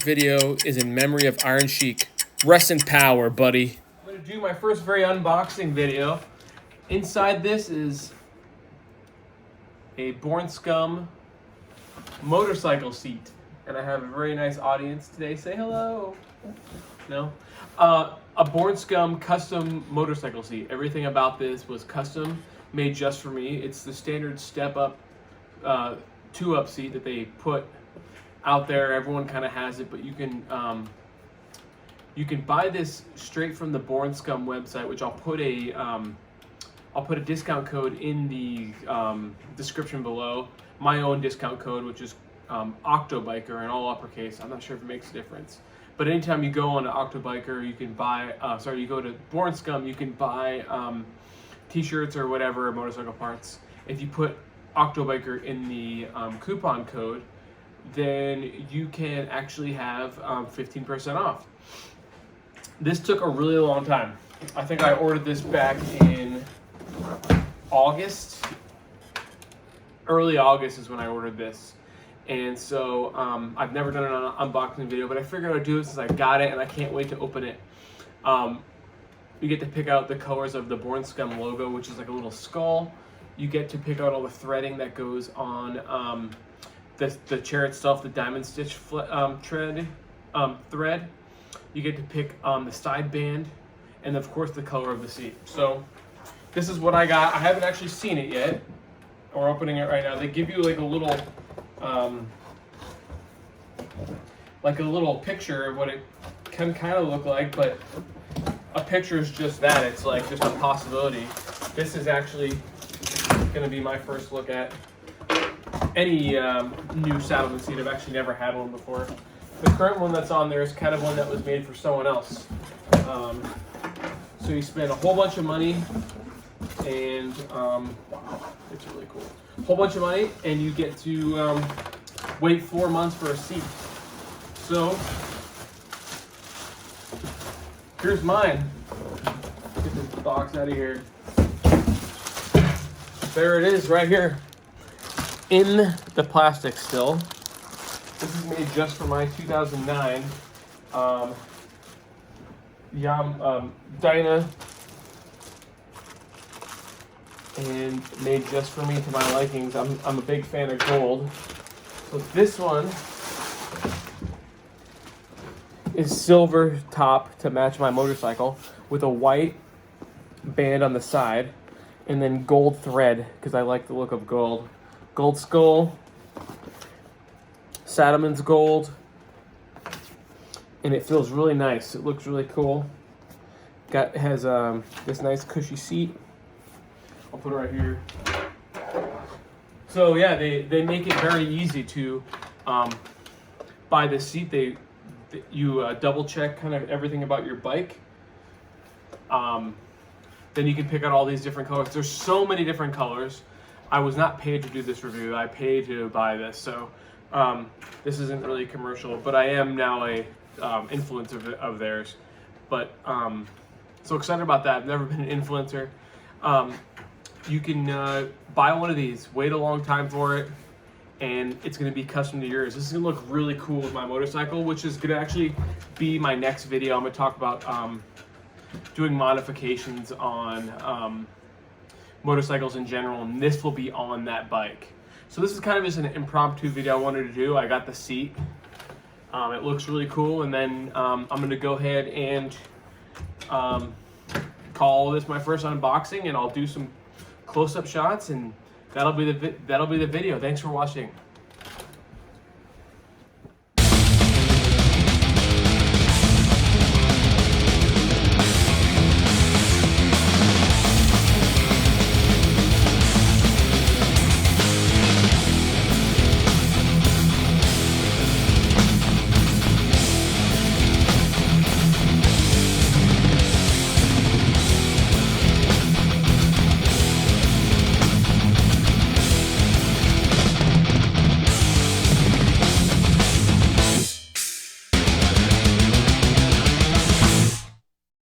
Video is in memory of Iron Sheik. Rest in power, buddy. I'm gonna do my first very unboxing video. Inside this is a Born Scum motorcycle seat, and I have a very nice audience today. Say hello. No, a Born Scum custom motorcycle seat. Everything about this was custom made just for me. It's the standard step up, 2-up seat that they put out there. Everyone kind of has it, but you can buy this straight from the Born Scum website, which I'll put a discount code in the description below. My own discount code, which is Octobiker in all uppercase. I'm not sure if it makes a difference, but anytime you go on to Octobiker, you can buy. You go to Born Scum, you can buy T-shirts or whatever, motorcycle parts. If you put Octobiker in the coupon code, then you can actually have 15% off. This took a really long time. I think I ordered this back in August. Early August is when I ordered this. And so I've never done an unboxing video, but I figured I'd do it since I got it and I can't wait to open it. You get to pick out the colors of the Born Scum logo, which is like a little skull. You get to pick out all the threading that goes on the chair itself, the diamond stitch thread. You get to pick the side band, and of course the color of the seat. So this is what I got. I haven't actually seen it yet. We're opening it right now. They give you like a little picture of what it can kind of look like, but a picture is just that. It's like just a possibility. This is actually going to be my first look at any new Saddlemen seat. I've actually never had one before. The current one that's on there is kind of one that was made for someone else. So you spend a whole bunch of money, and wow, it's really cool. A whole bunch of money, and you get to wait 4 months for a seat. So here's mine. Get this box out of here. There it is, right here, in the plastic still. This is made just for my 2009 Dyna, and made just for me to my likings. I'm a big fan of gold. So this one is silver top to match my motorcycle with a white band on the side, and then gold thread because I like the look of gold. Gold skull, Saddlemen's gold, and it feels really nice. It looks really cool. Has this nice cushy seat. I'll put it right here. So yeah, they make it very easy to buy this seat. You double check kind of everything about your bike. Then you can pick out all these different colors. There's so many different colors. I was not paid to do this review. I paid to buy this, so this isn't really commercial, but I am now a influencer of theirs. But so excited about that. I've never been an influencer. You can buy one of these, wait a long time for it, and it's going to be custom to yours. This is going to look really cool with my motorcycle, which is going to actually be my next video. I'm going to talk about doing modifications on motorcycles in general, and this will be on that bike. So this is kind of just an impromptu video I wanted to do. I got the seat. It looks really cool, and then I'm going to go ahead and call this my first unboxing, and I'll do some close-up shots, and that'll be the video. Thanks for watching.